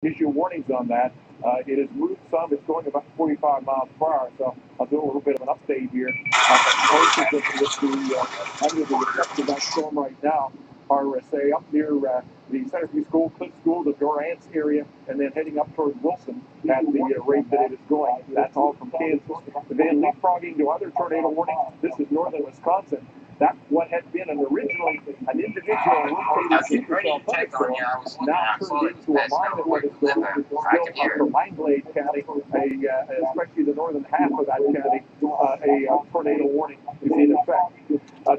issue warnings on that. It has moved some. It's going about 45 miles per hour, so I'll do a little bit of an update here. Under the effect of that storm right now are, say, up near the Centerview School, Cliff School, the Durant's area, and then heading up towards Wilson at the rate that it is going. That's all from Kansas. Then leapfrogging to other tornado warnings. This is northern Wisconsin. That's what had been originally an individual rotating supercell thunderstorm, now turned into a line of thunderstorms still up for Langlade County, especially the northern half of that county, a tornado warning is in effect.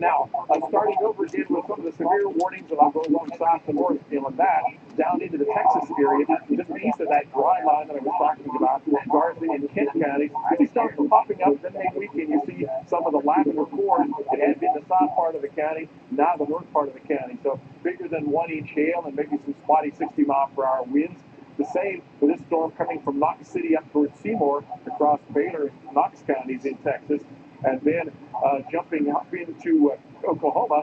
Now, starting over again with some of the severe warnings, and I'll go along south and north on that, down into the Texas area, just east of that dry line that I was talking about, Garth and Kent counties. They start popping up, then next weekend you see some of the lavender cores that had been the south part of the county, now the north part of the county. So bigger than 1-inch hail and maybe some spotty 60-mile-per-hour winds. The same with this storm coming from Knox City up towards Seymour across Baylor and Knox counties in Texas. And then jumping up into Oklahoma,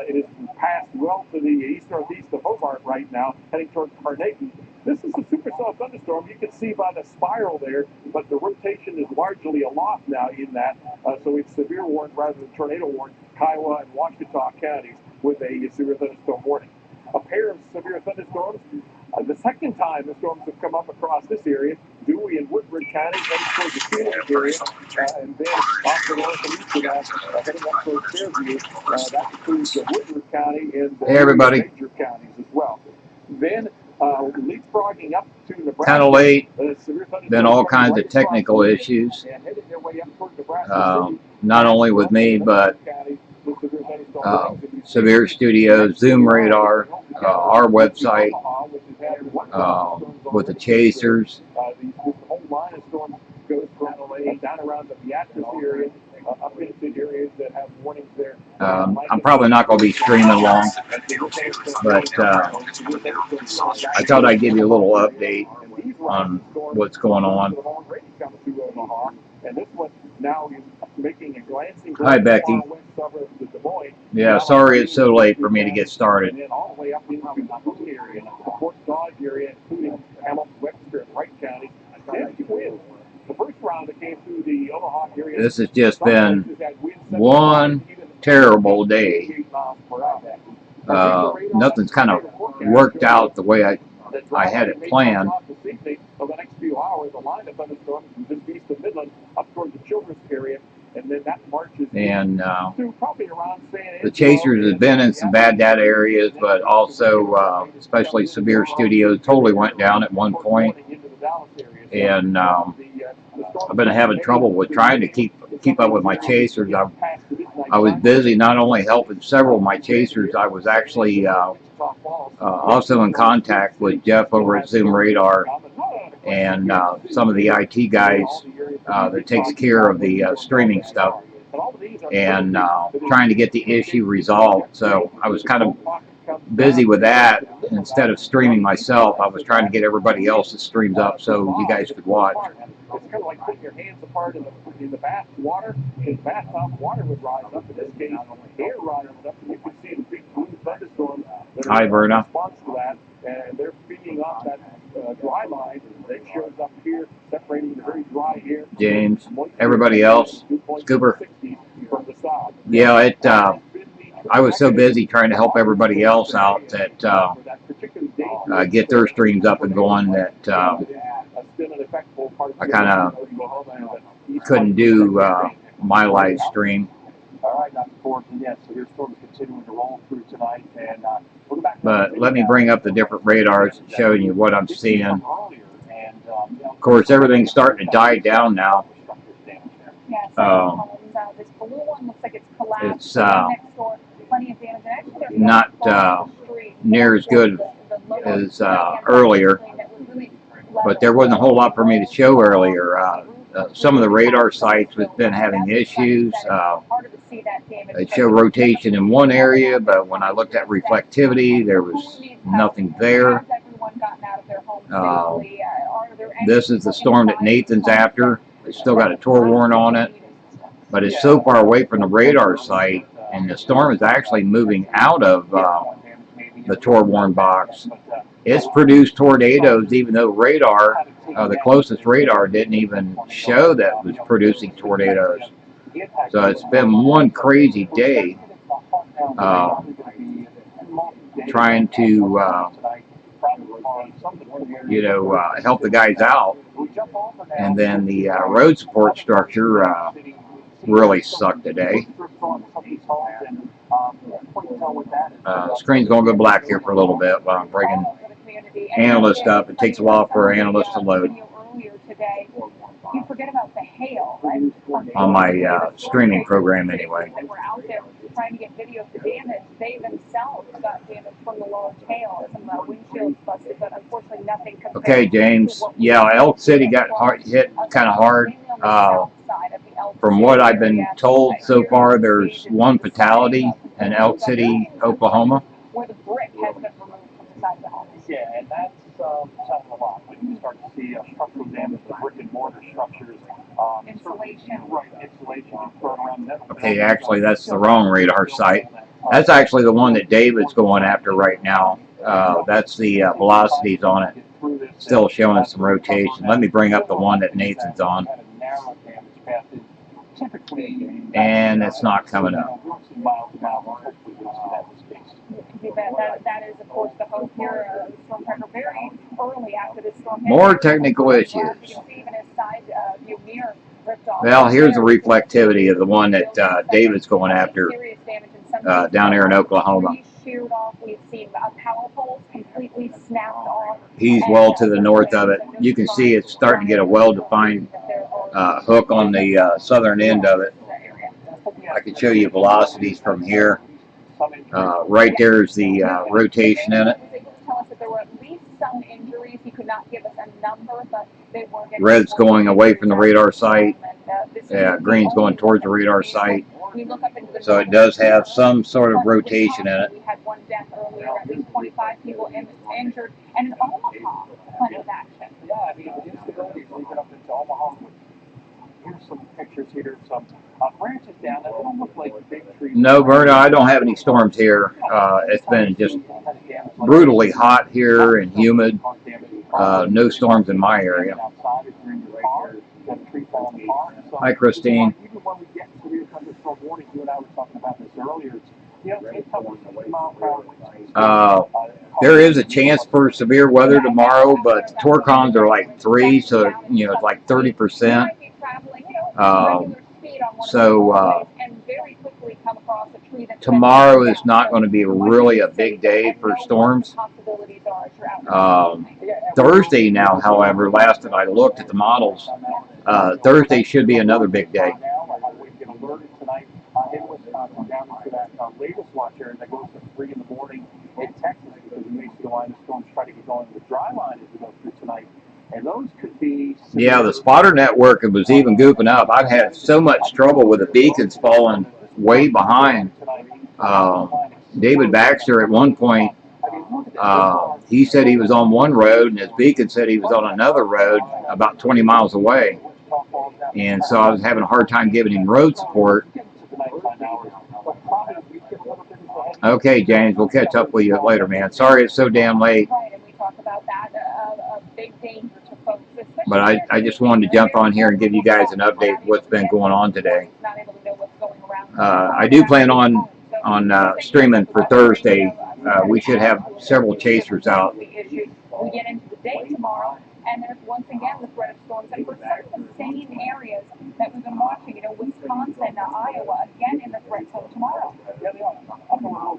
it is passed well to the east-northeast of Hobart right now, heading towards Carnegie. This is a supercell thunderstorm. You can see by the spiral there, but the rotation is largely aloft now in that. So it's severe warned rather than tornado warned Kiowa and Washita counties with a severe thunderstorm warning. A pair of severe thunderstorms. The second time the storms have come up across this area, Dewey and Woodward County heading towards the Phoenix area, and then off the north and east of that, heading up towards Fairview. That includes Woodward County and major counties as well. Then leapfrogging up to Nebraska. Kind of late, been all kinds of technical issues, not only with me, but Severe Studios, Zoom Radar, our website, with the chasers. I'm probably not going to be streaming long, but I thought I'd give you a little update on what's going on. Hi, Becky. Yeah, sorry it's so late for me to get started. This has just been one terrible day. Nothing's kind of worked out the way I had it planned. And the chasers have been in some bad data areas, but also especially Severe Studios totally went down at one point. And I've been having trouble with trying to keep up with my chasers. I was busy not only helping several of my chasers, I was actually also in contact with Jeff over at Zoom Radar and some of the IT guys that takes care of the streaming stuff, and trying to get the issue resolved. So I was kind of busy with that. Instead of streaming myself, I was trying to get everybody else's streams up so you guys could watch. It's kind of like putting your hands apart in the bath water. In the bathtub, water would rise up. In this case, air rises up, and you can see the big blue thunderstorms that are in response to that, and they're feeding off that dry line that shows up here, separating the very dry air. James, everybody else, Scooper. Yeah, I was so busy trying to help everybody else out that get their streams up and going that I kind of couldn't do my live stream. But let me bring up the different radars and show you what I'm seeing. Of course, everything's starting to die down now. It's not near as good as earlier, but there wasn't a whole lot for me to show earlier. Some of the radar sites have been having issues. They show rotation in one area, but when I looked at reflectivity, there was nothing there. This is the storm that Nathan's after. It's still got a tour warrant on it, but it's so far away from the radar site, and the storm is actually moving out of the tour warrant box. it's produced tornadoes, even though radar, the closest radar, didn't even show that it was producing tornadoes. So it's been one crazy day trying to, help the guys out. And then the road support structure really sucked today. Screen's going to go black here for a little bit while I'm bringing analyst up. It takes a while for analyst to load on my streaming program anyway. Trying to get video of the damage. They themselves got damage from the lower tail. Some windshields busted, but unfortunately nothing compared. Okay, James. Yeah, Elk City got hit kind of hard. From what I've been told so far, there's one fatality in Elk City, Oklahoma. Where the brick has been removed from the side of the home. Yeah, and that's saying a lot. When you start to see structural damage to brick and mortar structures, insulation. Right, insulation thrown around. Okay, actually, that's the wrong radar site. That's actually the one that David's going after right now. That's the velocities on it. Still showing some rotation. Let me bring up the one that Nathan's on. And it's not coming up. That is, of course, the hope here. Storm Tracker very early after this storm. More technical issues. Well, here's the reflectivity of the one that David's going after down there in Oklahoma. He's well to the north of it. You can see it's starting to get a well-defined hook on the southern end of it. I can show you velocities from here. Right there is the rotation in it. Red's going away from the radar site. Yeah, green's going towards the radar site. So it does have some sort of rotation in it. We had one death earlier, at least 25 people injured, and in Omaha, plenty of action. Yeah, I mean, the instability is leading up into Omaha. Here's some pictures here, some branches down that don't look like big trees. No, Verna, I don't have any storms here. It's been just brutally hot here and humid. No storms in my area. Hi, Christine. Even when we get severe thunderstorm warning, you and I were talking about this earlier. There is a chance for severe weather tomorrow, but the Torcons are like 3, so it's like 30%. Tomorrow is not going to be really a big day for storms. Thursday now, however, last time I looked at the models, Thursday should be another big day. In Wisconsin, down to that latest watch area that goes to 3 in the morning in Texas, because we may see the line of storms try to get going with dry line as we go through tonight. And those could be... Yeah, the spotter network was even goofing up. I've had so much trouble with the beacons falling way behind. David Baxter at one point, he said he was on one road, and his beacon said he was on another road about 20 miles away. And so I was having a hard time giving him road support. Okay, James, we'll catch up with you later, man. Sorry it's so damn late. But I just wanted to jump on here and give you guys an update of what's been going on today. I do plan on streaming for Thursday. We should have several chasers out. We get into the day tomorrow, and there's once again the threat of storms. And for some of the same areas that we've been watching, Wisconsin, Iowa, again in the threat zone tomorrow. Yeah, they are.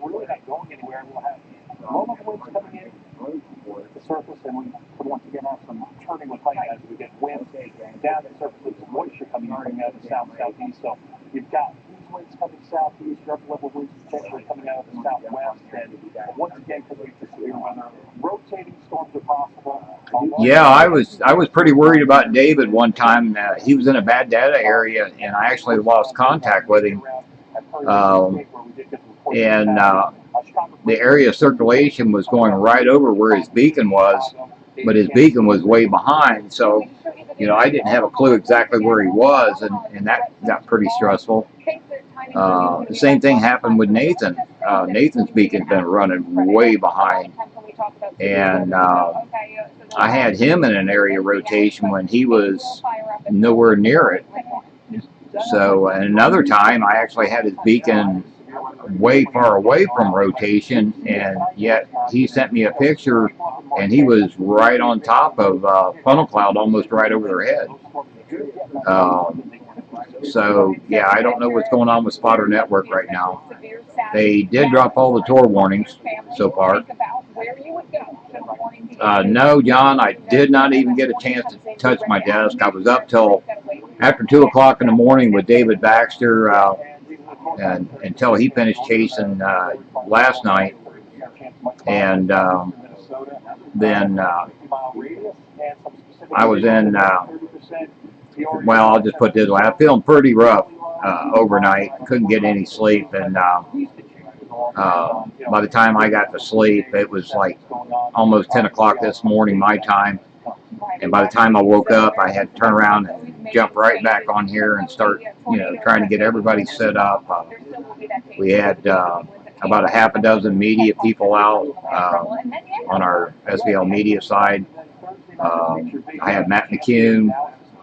We're really not going anywhere. We'll have low-level winds coming in the surface, and we could once again have some turning with height as we get winds down the surface with some moisture coming out of the south-southeast. So you've got these winds coming southeast, upper-level winds potentially coming out of the southwest, and once again, could lead to severe weather. Rotating storms are possible. Yeah, I was pretty worried about David one time. He was in a bad data area, and I actually lost contact with him. The area of circulation was going right over where his beacon was, but his beacon was way behind. So, I didn't have a clue exactly where he was, and that got pretty stressful. The same thing happened with Nathan. Nathan's beacon's been running way behind. And I had him in an area rotation when he was nowhere near it. So another time I actually had his beacon way far away from rotation, and yet he sent me a picture and he was right on top of funnel cloud, almost right over their head. So yeah, I don't know what's going on with Spotter Network right now. They did drop all the Tor warnings so far. No, John, I did not even get a chance to touch my desk. I was up till after 2 o'clock in the morning with David Baxter and until he finished chasing last night. And then I was in, well, I'll just put this way, I'm feeling pretty rough overnight. Couldn't get any sleep. And by the time I got to sleep, it was like almost 10 o'clock this morning, my time. And by the time I woke up, I had to turn around and jump right back on here and start, trying to get everybody set up. We had about a half a dozen media people out on our SVL media side. I had Matt McCune,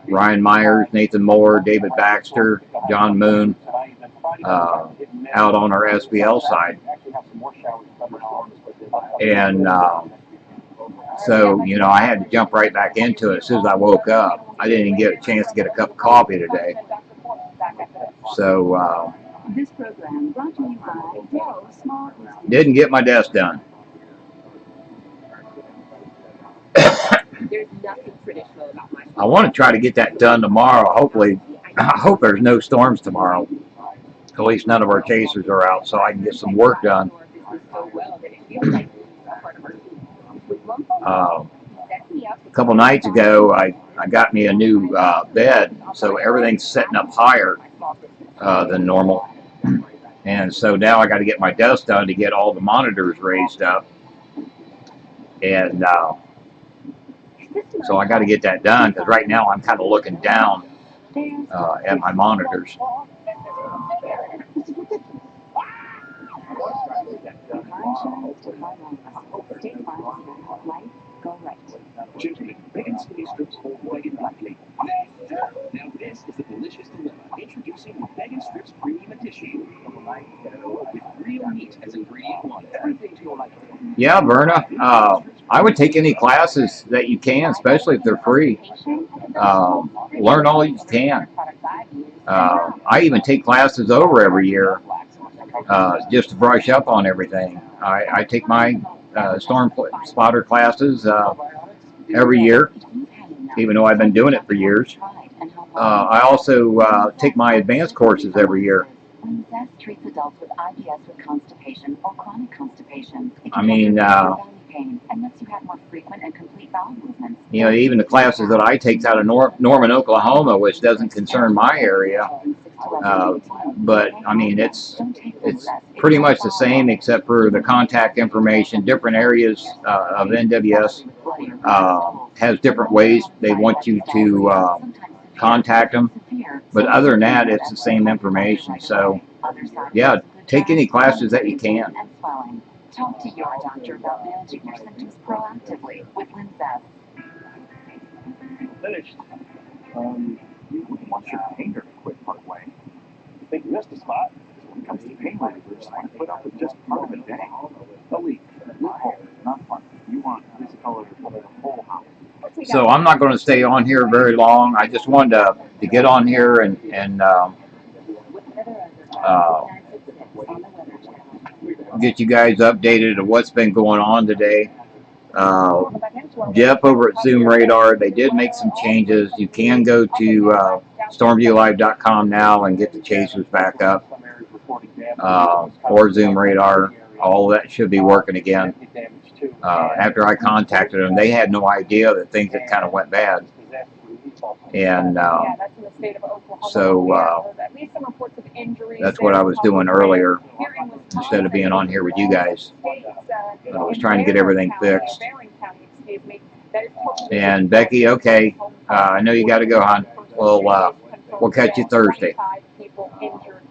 Ryan Myers, Nathan Moore, David Baxter, John Moon out on our SVL side. And so, I had to jump right back into it as soon as I woke up. I didn't even get a chance to get a cup of coffee today. So, This program brought to you by Dell Small. Didn't get my desk done. There's nothing traditional about my I want to try to get that done tomorrow. Hopefully, I hope there's no storms tomorrow. At least none of our chasers are out, so I can get some work done. A couple nights ago, I got me a new bed, so everything's setting up higher than normal. And so now I got to get my desk done to get all the monitors raised up. And so I got to get that done because right now I'm kind of looking down at my monitors. Gentlemen, bacon skinny strips hold bacon lightly. Now this is the delicious dilemma. Introducing the Bacon Strips Premium Edition. With real meat as ingredient one. Everything to your liking. Yeah, Verna. I would take any classes that you can, especially if they're free. Learn all you can. I even take classes over every year just to brush up on everything. I take my storm spotter classes every year, even though I've been doing it for years. I also take my advanced courses every year. Treats adults with IBS with constipation or chronic constipation. I mean, Pain and lets you have more frequent and complete bowel movements. even the classes that I take out of Norman, Oklahoma, which doesn't concern my area, but I mean, it's pretty much the same except for the contact information. Different areas of NWS has different ways they want you to contact them, but other than that, it's the same information. So, yeah, take any classes that you can. Talk to your doctor about managing your symptoms proactively with Linzess. Finished. You wouldn't want your painter to quit partway. You think you missed a spot? When it comes to paint removers, you want to put up with just part of a day. A leak, loophole, not fun. You want this color for the whole house. So I'm not going to stay on here very long. I just wanted to get on here and get you guys updated of what's been going on today. Jeff over at Zoom Radar, they did make some changes. You can go to stormviewlive.com now and get the chasers back up, or Zoom Radar. All of that should be working again. After I contacted them, they had no idea that things had kind of went bad. And so that's what I was doing earlier instead of being on here with you guys. I was trying to get everything fixed. And Becky, okay, I know you got to go, hon. We'll catch you Thursday.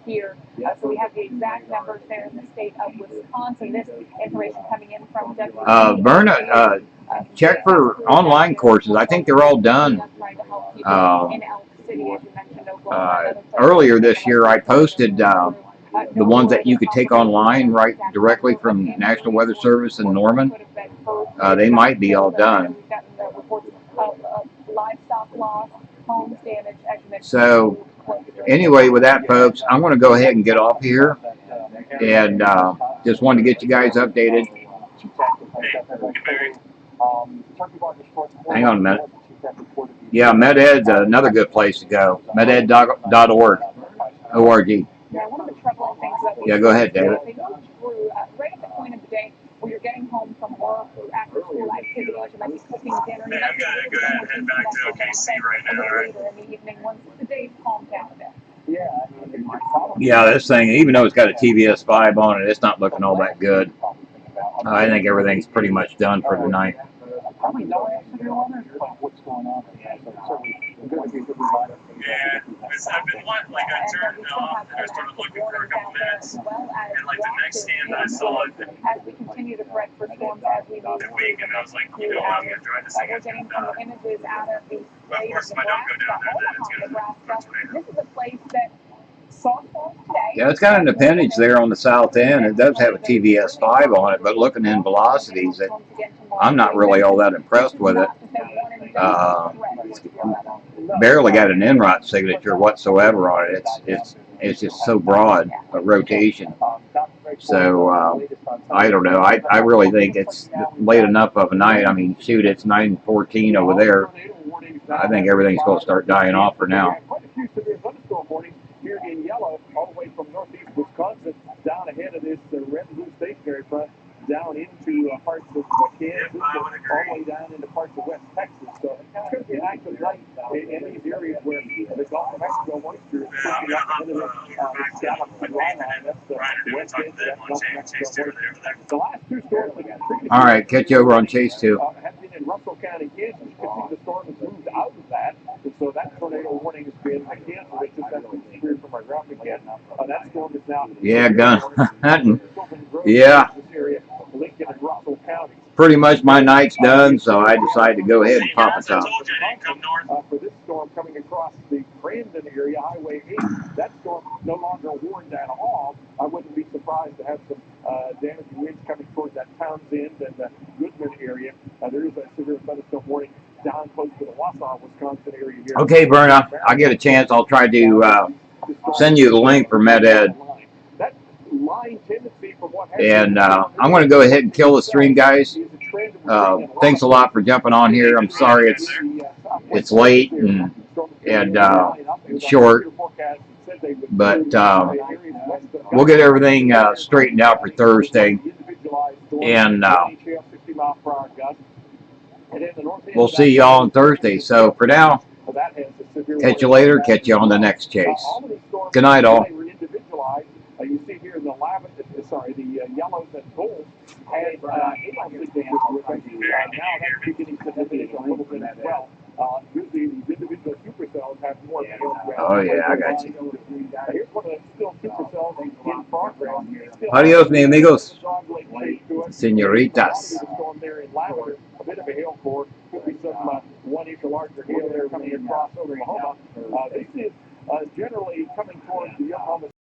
here. So we have the exact numbers there in the state of Wisconsin. This information coming in from Verna, check for online courses. I think they're all done. Earlier this year, I posted the ones that you could take online right directly from National Weather Service in Norman. They might be all done. So anyway, with that, folks, I'm going to go ahead and get off here, and just wanted to get you guys updated. Hang on a minute. Yeah, MedEd's another good place to go. Meded.org. O-R-G. Yeah, go ahead, David. Right at the point of the day where you're getting home from work or after school activities, you might be cooking dinner. I'm gonna go ahead and head back to OKC right now, right? Later in the evening, once the day's calmed down a bit. Yeah, this thing, even though it's got a TVS 5 on it, it's not looking all that good. I think everything's pretty much done for the night. Yeah, I've been like I turned it off and I started looking for a couple minutes, and like the next scan that I saw it, As we continue to prep for storms as we move the week, and I was like, you know what, I'm gonna try this thing. we're getting some images out of the But of course, if I don't go down there, then it's gonna tornado. This is a place that softball today. Yeah, it's got an appendage there on the south end. It does have a TVS 5 on it, but looking in velocities, I'm not really all that impressed with it. Barely got an en-route signature whatsoever on it. It's just so broad a rotation. So I don't know. I really think it's late enough of a night. I mean, shoot, it's 9:14 over there. I think everything's going to start dying off for now. Here in yellow, all the way from northeast Wisconsin down ahead of this red and blue stationary front, down into parts of Kansas, all the way down into parts of West Texas. So it's going to be an active night in these areas where the Gulf of Mexico moisture is pushing up into the scallop and dry line. That's the west edge of that Gulf of Mexico moisture. The last two storms that got previously. All right, catch you over on Chase 2. Have been in Russell County, Kansas. You can see the storm has moved out of that. And so that tornado warning has been canceled. It's just that clear from our graphic yet. That storm is now. Yeah, gun hunting. Yeah. Lincoln and Russell counties. Pretty much my night's done, so I decided to go ahead and pop a top. For this storm coming across the Brandon area, Highway 8, that storm no longer warned at all. I wouldn't be surprised to have some damaging winds coming towards that Townsend and the Goodman area. There is a severe thunderstorm warning down close to the Wausau, Wisconsin area here. Okay, Berna, I get a chance. I'll try to send you the link for MedEd. And I'm going to go ahead and kill the stream, guys. Thanks a lot for jumping on here. I'm sorry it's late and short, but we'll get everything straightened out for Thursday, and we'll see y'all on Thursday. So for now, catch you later. Catch you on the next chase. Good night, all. You see here the yellows and golds has now that's beginning to diminish a little bit as well. Usually these individual supercells have more. Oh yeah, I got you. Here's one of the still supercells in progress. Adios, mi amigos, señoritas. A bit of a hail core. Could be some 1 inch or larger hail there coming across Oklahoma. This is generally coming towards the Oklahoma.